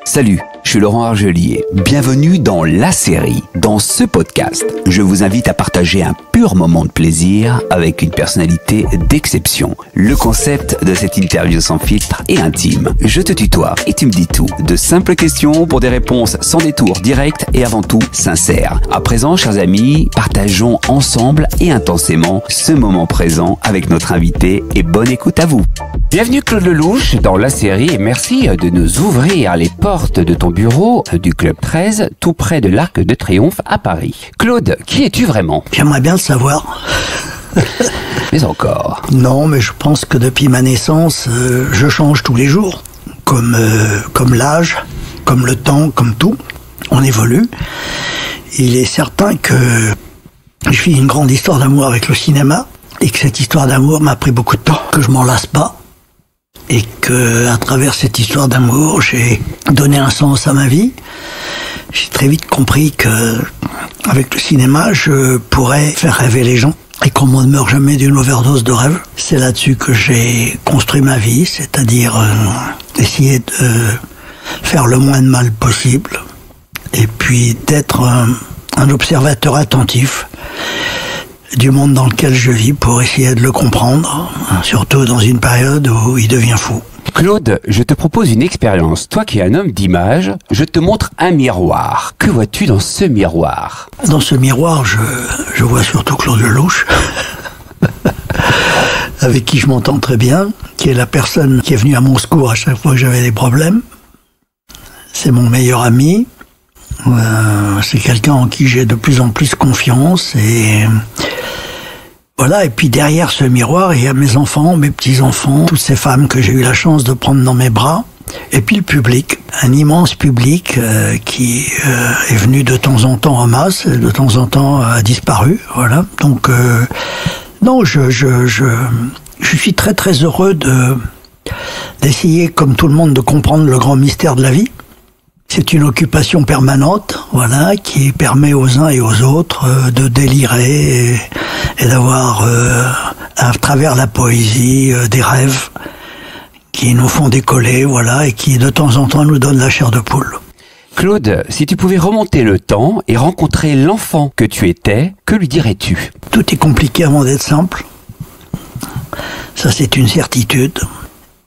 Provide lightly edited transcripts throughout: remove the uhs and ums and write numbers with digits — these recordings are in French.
Salut, je suis Laurent Argelier. Bienvenue dans La Série. Dans ce podcast, je vous invite à partager un pur moment de plaisir avec une personnalité d'exception. Le concept de cette interview sans filtre est intime. Je te tutoie et tu me dis tout. De simples questions pour des réponses sans détour, directes et avant tout sincères. À présent, chers amis, partageons ensemble et intensément ce moment présent avec notre invité et bonne écoute à vous. Bienvenue Claude Lelouch dans La Série et merci de nous ouvrir les portes de ton bureau du Club 13, tout près de l'Arc de Triomphe à Paris. Claude, qui es-tu vraiment ? J'aimerais bien le savoir. Mais encore. Non, mais je pense que depuis ma naissance, je change tous les jours. Comme l'âge, comme le temps, comme tout. On évolue. Il est certain que je vis une grande histoire d'amour avec le cinéma et que cette histoire d'amour m'a pris beaucoup de temps, que je m'en lasse pas. Et que, à travers cette histoire d'amour, j'ai donné un sens à ma vie. J'ai très vite compris que, avec le cinéma, je pourrais faire rêver les gens et qu'on ne meurt jamais d'une overdose de rêve. C'est là-dessus que j'ai construit ma vie, c'est-à-dire essayer de faire le moins de mal possible et puis d'être un observateur attentif du monde dans lequel je vis pour essayer de le comprendre, surtout dans une période où il devient fou. Claude, je te propose une expérience. Toi qui es un homme d'image, je te montre un miroir. Que vois-tu dans ce miroir ? Dans ce miroir, je vois surtout Claude Lelouch, avec qui je m'entends très bien, qui est la personne qui est venue à mon secours à chaque fois que j'avais des problèmes. C'est mon meilleur ami. C'est quelqu'un en qui j'ai de plus en plus confiance et voilà. Et puis derrière ce miroir, il y a mes enfants, mes petits-enfants, toutes ces femmes que j'ai eu la chance de prendre dans mes bras, et puis le public, un immense public qui est venu de temps en temps en masse, et de temps en temps a disparu. Voilà. Donc non, je suis très très heureux d'essayer, comme tout le monde, de comprendre le grand mystère de la vie. C'est une occupation permanente, voilà, qui permet aux uns et aux autres de délirer et d'avoir, à travers la poésie, des rêves qui nous font décoller, voilà, et qui de temps en temps nous donnent la chair de poule. Claude, si tu pouvais remonter le temps et rencontrer l'enfant que tu étais, que lui dirais-tu ? Tout est compliqué avant d'être simple. Ça, c'est une certitude.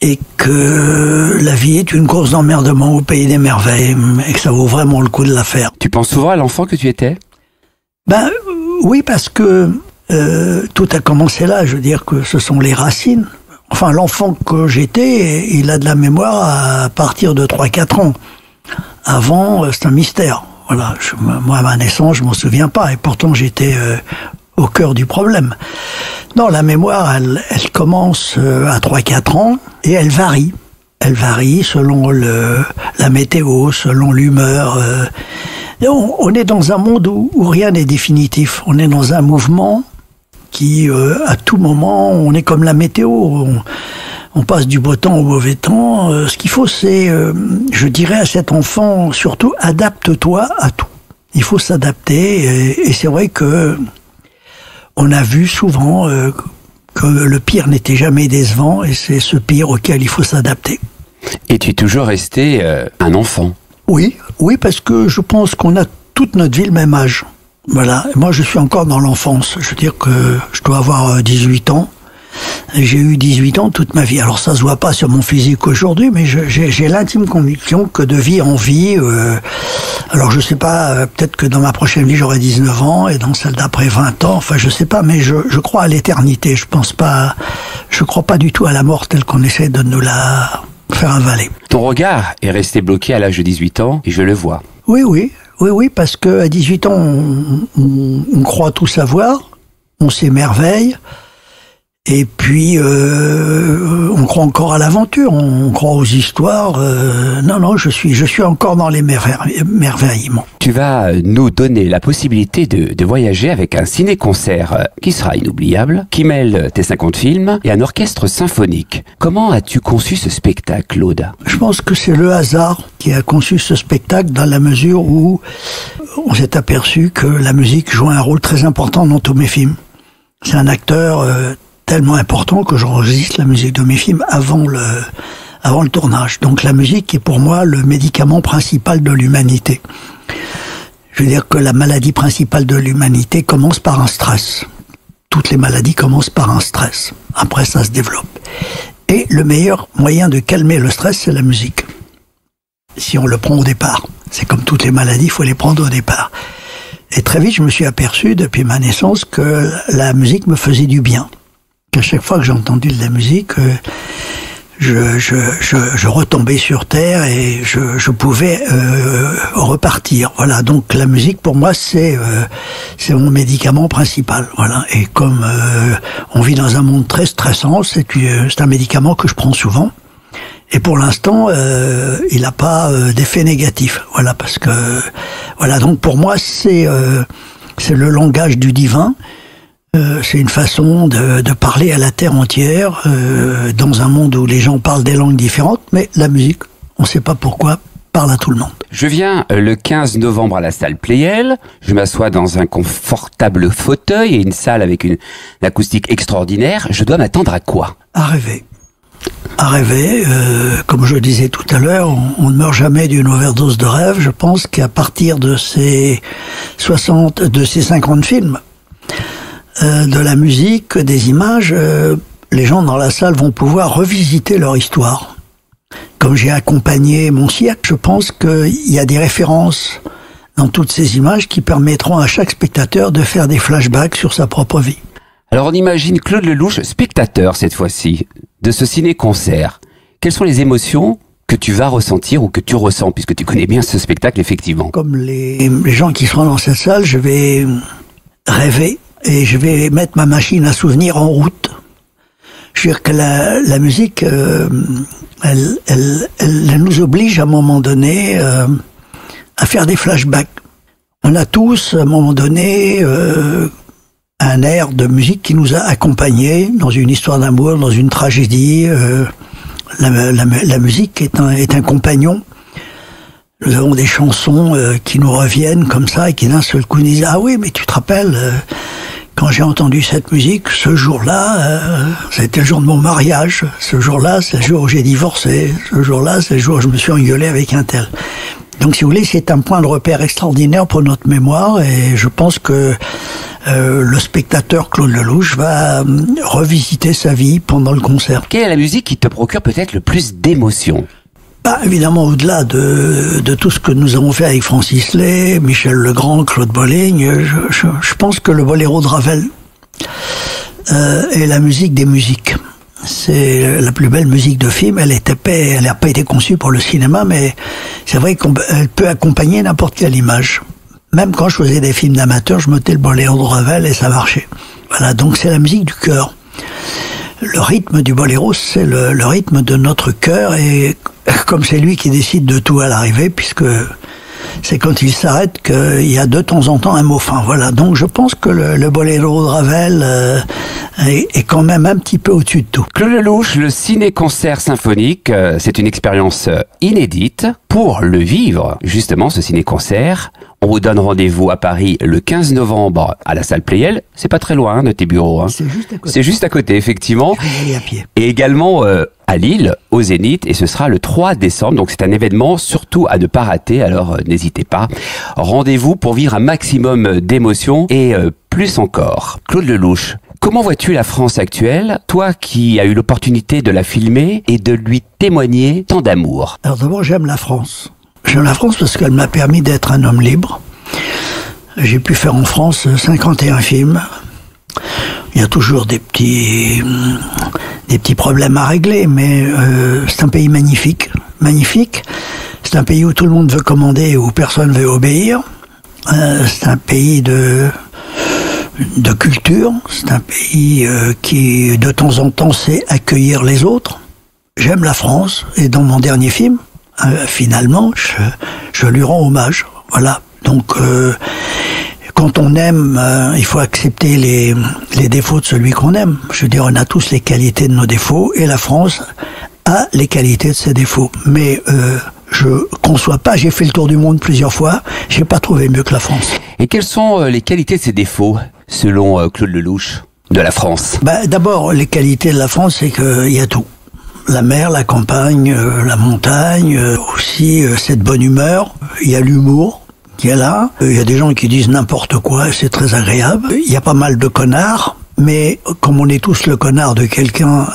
Et que la vie est une course d'emmerdement au pays des merveilles, et que ça vaut vraiment le coup de la faire. Tu penses souvent à l'enfant que tu étais ? Ben oui, parce que tout a commencé là. Je veux dire que ce sont les racines. Enfin, l'enfant que j'étais, il a de la mémoire à partir de 3-4 ans. Avant, c'est un mystère. Voilà. Moi, à ma naissance, je m'en souviens pas, et pourtant j'étais au cœur du problème. Non, la mémoire, elle commence à 3-4 ans et elle varie. Elle varie selon la météo, selon l'humeur. On est dans un monde où rien n'est définitif. On est dans un mouvement qui, à tout moment, on est comme la météo. On passe du beau temps au mauvais temps. Ce qu'il faut, c'est, je dirais à cet enfant, surtout, adapte-toi à tout. Il faut s'adapter et c'est vrai que on a vu souvent que le pire n'était jamais décevant et c'est ce pire auquel il faut s'adapter. Et tu es toujours resté un enfant ? Oui, parce que je pense qu'on a toute notre vie le même âge. Voilà. Et moi, je suis encore dans l'enfance. Je veux dire que je dois avoir 18 ans. Et j'ai eu 18 ans toute ma vie. Alors ça se voit pas sur mon physique aujourd'hui, mais j'ai l'intime conviction que de vie en vie, alors je sais pas, peut-être que dans ma prochaine vie j'aurai 19 ans et dans celle d'après 20 ans, enfin je sais pas, mais je crois à l'éternité. Je crois pas du tout à la mort telle qu'on essaie de nous la faire avaler. Ton regard est resté bloqué à l'âge de 18 ans et je le vois. Oui, parce que à 18 ans on croit tout savoir, on s'émerveille. Et puis, on croit encore à l'aventure, on croit aux histoires. Non, je suis encore dans les merveillements. Tu vas nous donner la possibilité de voyager avec un ciné-concert qui sera inoubliable, qui mêle tes 50 films et un orchestre symphonique. Comment as-tu conçu ce spectacle, Claude ? Je pense que c'est le hasard qui a conçu ce spectacle dans la mesure où on s'est aperçu que la musique jouait un rôle très important dans tous mes films. C'est un acteur tellement important que j'enregistre la musique de mes films avant avant le tournage. Donc la musique est pour moi le médicament principal de l'humanité. Je veux dire que la maladie principale de l'humanité commence par un stress. Toutes les maladies commencent par un stress. Après, ça se développe. Et le meilleur moyen de calmer le stress, c'est la musique. Si on le prend au départ. C'est comme toutes les maladies, il faut les prendre au départ. Et très vite, je me suis aperçu, depuis ma naissance, que la musique me faisait du bien. Qu'à chaque fois que j'ai entendu de la musique, je retombais sur terre et je pouvais repartir. Voilà, donc la musique pour moi c'est mon médicament principal. Voilà, et comme on vit dans un monde très stressant, c'est un médicament que je prends souvent. Et pour l'instant, il n'a pas d'effet négatif. Voilà, parce que voilà, donc pour moi c'est le langage du divin. C'est une façon de parler à la terre entière, dans un monde où les gens parlent des langues différentes, mais la musique, on ne sait pas pourquoi, parle à tout le monde. Je viens le 15 novembre à la salle Playel, je m'assois dans un confortable fauteuil et une salle avec une acoustique extraordinaire. Je dois m'attendre à quoi? À rêver. À rêver, comme je le disais tout à l'heure, on ne meurt jamais d'une overdose de rêve. Je pense qu'à partir de ces 50 films, de la musique, des images, les gens dans la salle vont pouvoir revisiter leur histoire. Comme j'ai accompagné mon siècle, je pense qu'il y a des références dans toutes ces images qui permettront à chaque spectateur de faire des flashbacks sur sa propre vie. Alors on imagine Claude Lelouch, spectateur cette fois-ci, de ce ciné-concert. Quelles sont les émotions que tu vas ressentir ou que tu ressens, puisque tu connais bien ce spectacle effectivement? Comme les gens qui seront dans cette salle, je vais rêver. Et je vais mettre ma machine à souvenirs en route. Je veux dire que la musique, elle nous oblige à un moment donné à faire des flashbacks. On a tous, à un moment donné, un air de musique qui nous a accompagnés dans une histoire d'amour, dans une tragédie. La musique est un compagnon. Nous avons des chansons qui nous reviennent comme ça et qui d'un seul coup nous disent « Ah oui, mais tu te rappelles quand j'ai entendu cette musique, ce jour-là, c'était le jour de mon mariage. Ce jour-là, c'est le jour où j'ai divorcé. Ce jour-là, c'est le jour où je me suis engueulé avec un tel. » Donc, si vous voulez, c'est un point de repère extraordinaire pour notre mémoire et je pense que le spectateur Claude Lelouch va revisiter sa vie pendant le concert. Quelle est la musique qui te procure peut-être le plus d'émotions? Évidemment, au-delà de tout ce que nous avons fait avec Francis Lay, Michel Legrand, Claude Bolling, je pense que le boléro de Ravel est la musique des musiques. C'est la plus belle musique de film. Elle n'a pas été conçue pour le cinéma, mais c'est vrai qu'elle peut accompagner n'importe quelle image. Même quand je faisais des films d'amateurs, je mettais le boléro de Ravel et ça marchait. Voilà, donc c'est la musique du cœur. Le rythme du boléro, c'est le rythme de notre cœur et comme c'est lui qui décide de tout à l'arrivée, puisque c'est quand il s'arrête qu'il y a de temps en temps un mot fin. Voilà, donc je pense que le boléro de Ravel est quand même un petit peu au-dessus de tout. Claude Lelouch, le ciné-concert symphonique, c'est une expérience inédite. Pour le vivre, justement, ce ciné-concert, on vous donne rendez-vous à Paris le 15 novembre à la salle Playel. C'est pas très loin de tes bureaux. Hein. C'est juste à côté, effectivement. Je vais y aller à pied. Et également à Lille, au Zénith, et ce sera le 3 décembre. Donc c'est un événement surtout à ne pas rater, alors n'hésitez pas. Rendez-vous pour vivre un maximum d'émotions et plus encore. Claude Lelouch, comment vois-tu la France actuelle, toi qui as eu l'opportunité de la filmer et de lui témoigner tant d'amour? Alors d'abord, j'aime la France. J'aime la France parce qu'elle m'a permis d'être un homme libre. J'ai pu faire en France 51 films. Il y a toujours des petits problèmes à régler, mais c'est un pays magnifique. Magnifique. C'est un pays où tout le monde veut commander et où personne veut obéir. C'est un pays de culture. C'est un pays qui, de temps en temps, sait accueillir les autres. J'aime la France, et dans mon dernier film, finalement, je lui rends hommage. Voilà. Donc, quand on aime, il faut accepter les défauts de celui qu'on aime. Je veux dire, on a tous les qualités de nos défauts, et la France a les qualités de ses défauts. Mais je conçois pas, j'ai fait le tour du monde plusieurs fois, j'ai pas trouvé mieux que la France. Et quelles sont les qualités de ses défauts, selon Claude Lelouch, de la France? D'abord, les qualités de la France, c'est qu'il y a tout. La mer, la campagne, la montagne, aussi cette bonne humeur. Il y a l'humour qui est là. Il y a des gens qui disent n'importe quoi, c'est très agréable. Il y a pas mal de connards, mais comme on est tous le connard de quelqu'un,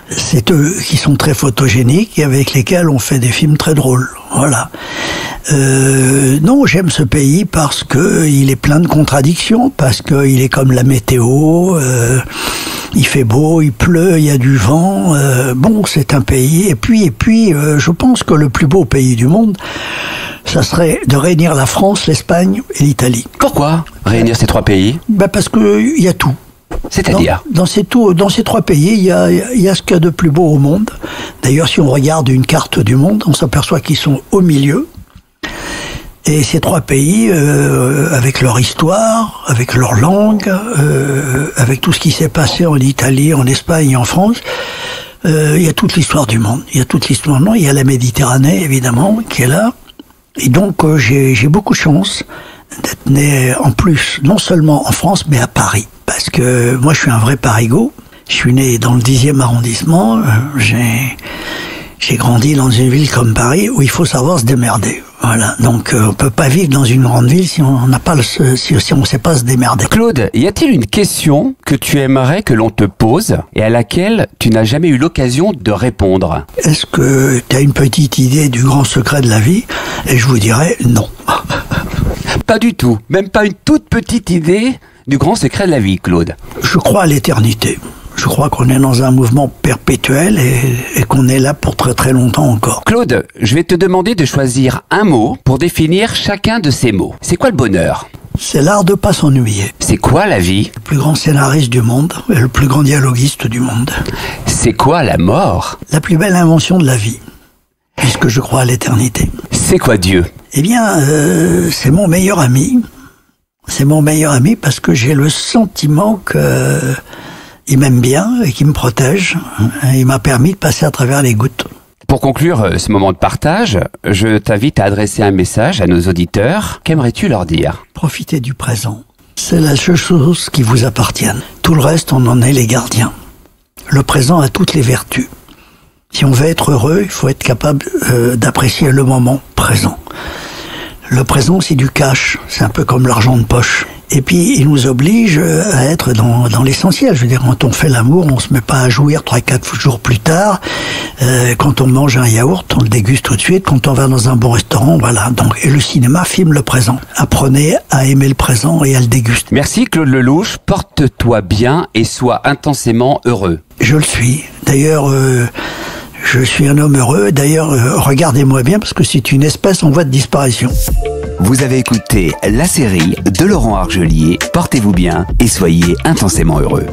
c'est eux qui sont très photogéniques et avec lesquels on fait des films très drôles. Voilà. Non, j'aime ce pays parce que il est plein de contradictions, parce qu'il est comme la météo. Il fait beau, il pleut, il y a du vent. Bon, c'est un pays. Et puis, je pense que le plus beau pays du monde, ça serait de réunir la France, l'Espagne et l'Italie. Pourquoi réunir ces trois pays? Parce que il y a tout. C'est-à-dire dans ces trois pays, il y a ce qu'il y a de plus beau au monde. D'ailleurs, si on regarde une carte du monde, on s'aperçoit qu'ils sont au milieu. Et ces trois pays, avec leur histoire, avec leur langue, avec tout ce qui s'est passé en Italie, en Espagne et en France, il y a toute l'histoire du monde. Il y a toute l'histoire du monde. Il y a la Méditerranée, évidemment, qui est là. Et donc, j'ai beaucoup de chance d'être né, en plus, non seulement en France, mais à Paris. Parce que moi, je suis un vrai parigot. Je suis né dans le 10e arrondissement. J'ai grandi dans une ville comme Paris où il faut savoir se démerder. Voilà. Donc, on peut pas vivre dans une grande ville si on n'a pas si on sait pas se démerder. Claude, y a-t-il une question que tu aimerais que l'on te pose et à laquelle tu n'as jamais eu l'occasion de répondre? Est-ce que tu as une petite idée du grand secret de la vie? Et je vous dirais non. Pas du tout. Même pas une toute petite idée du grand secret de la vie, Claude. Je crois à l'éternité. Je crois qu'on est dans un mouvement perpétuel et qu'on est là pour très très longtemps encore. Claude, je vais te demander de choisir un mot pour définir chacun de ces mots. C'est quoi le bonheur? C'est l'art de pas s'ennuyer. C'est quoi la vie? Le plus grand scénariste du monde et le plus grand dialoguiste du monde. C'est quoi la mort? La plus belle invention de la vie, puisque je crois à l'éternité. C'est quoi Dieu? Eh bien, c'est mon meilleur ami. C'est mon meilleur ami parce que j'ai le sentiment que il m'aime bien et qu'il me protège. Il m'a permis de passer à travers les gouttes. Pour conclure ce moment de partage, je t'invite à adresser un message à nos auditeurs. Qu'aimerais-tu leur dire? Profitez du présent. C'est la seule chose qui vous appartienne. Tout le reste, on en est les gardiens. Le présent a toutes les vertus. Si on veut être heureux, il faut être capable d'apprécier le moment présent. Le présent, c'est du cash. C'est un peu comme l'argent de poche. Et puis, il nous oblige à être dans l'essentiel. Je veux dire, quand on fait l'amour, on se met pas à jouir 3-4 jours plus tard. Quand on mange un yaourt, on le déguste tout de suite. Quand on va dans un bon restaurant, voilà. Donc, et le cinéma filme le présent. Apprenez à aimer le présent et à le déguster. Merci Claude Lelouch. Porte-toi bien et sois intensément heureux. Je le suis. D'ailleurs, je suis un homme heureux. D'ailleurs, regardez-moi bien parce que c'est une espèce en voie de disparition. Vous avez écouté la série de Laurent Argelier. Portez-vous bien et soyez intensément heureux.